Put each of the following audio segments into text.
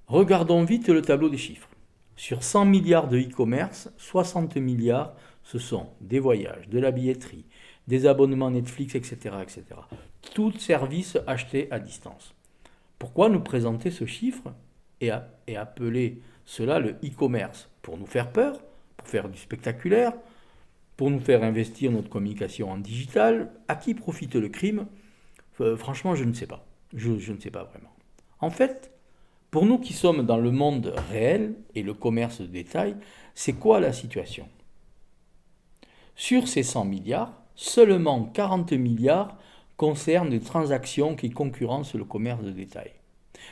Regardons vite le tableau des chiffres. Sur 100 milliards de e-commerce, 60 milliards, ce sont des voyages, de la billetterie, des abonnements Netflix, etc., etc. Tout service acheté à distance. Pourquoi nous présenter ce chiffre et appeler cela le e-commerce? Pour nous faire peur, pour faire du spectaculaire, pour nous faire investir notre communication en digital. À qui profite le crime? Franchement, je ne sais pas. Je ne sais pas vraiment. En fait, pour nous qui sommes dans le monde réel et le commerce de détail, c'est quoi la situation? Sur ces 100 milliards, seulement 40 milliards concernent des transactions qui concurrencent le commerce de détail.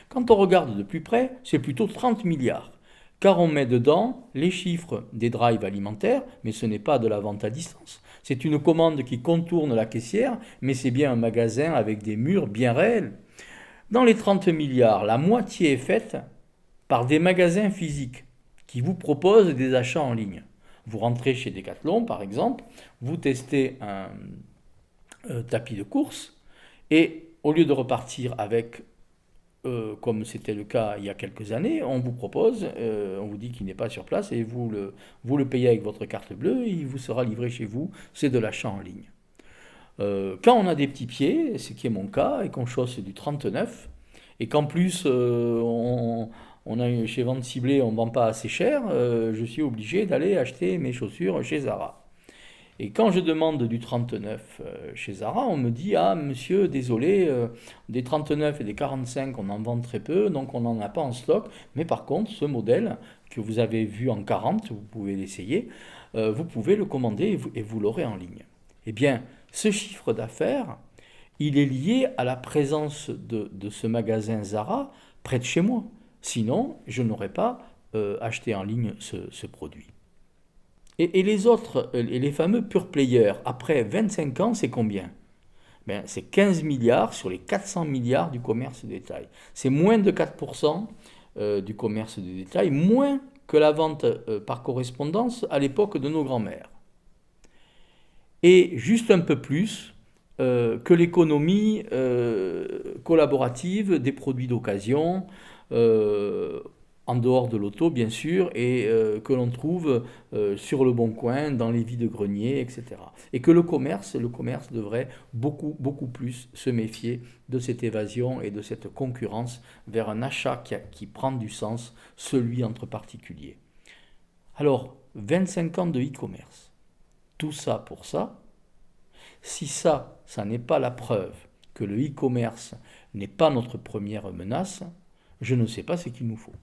Quand on regarde de plus près, c'est plutôt 30 milliards, car on met dedans les chiffres des drives alimentaires, mais ce n'est pas de la vente à distance. C'est une commande qui contourne la caissière, mais c'est bien un magasin avec des murs bien réels. Dans les 30 milliards, la moitié est faite par des magasins physiques qui vous proposent des achats en ligne. Vous rentrez chez Decathlon, par exemple, vous testez un tapis de course et au lieu de repartir avec, comme c'était le cas il y a quelques années, on vous propose, on vous dit qu'il n'est pas sur place et vous le payez avec votre carte bleue et il vous sera livré chez vous. C'est de l'achat en ligne. Quand on a des petits pieds, ce qui est mon cas, et qu'on chausse du 39, et qu'en plus on a chez Vente Ciblée, on ne vend pas assez cher, je suis obligé d'aller acheter mes chaussures chez Zara. Et quand je demande du 39 chez Zara, on me dit: ah monsieur, désolé, des 39 et des 45, on en vend très peu, donc on n'en a pas en stock. Mais par contre, ce modèle que vous avez vu en 40, vous pouvez l'essayer, vous pouvez le commander et vous l'aurez en ligne. Eh bien, ce chiffre d'affaires, il est lié à la présence de ce magasin Zara près de chez moi. Sinon, je n'aurais pas acheté en ligne ce produit. Et les autres, et les fameux pure players, après 25 ans, c'est combien? Ben, c'est 15 milliards sur les 400 milliards du commerce de détail. C'est moins de 4% du commerce de détail, moins que la vente par correspondance à l'époque de nos grands-mères. Et juste un peu plus que l'économie collaborative des produits d'occasion, en dehors de l'auto bien sûr, et que l'on trouve sur le Bon Coin, dans les vides-greniers, etc. Et que le commerce devrait beaucoup plus se méfier de cette évasion et de cette concurrence vers un achat qui prend du sens, celui entre particuliers. Alors, 25 ans de e-commerce, tout ça pour ça. Si ça n'est pas la preuve que le e-commerce n'est pas notre première menace, je ne sais pas ce qu'il nous faut.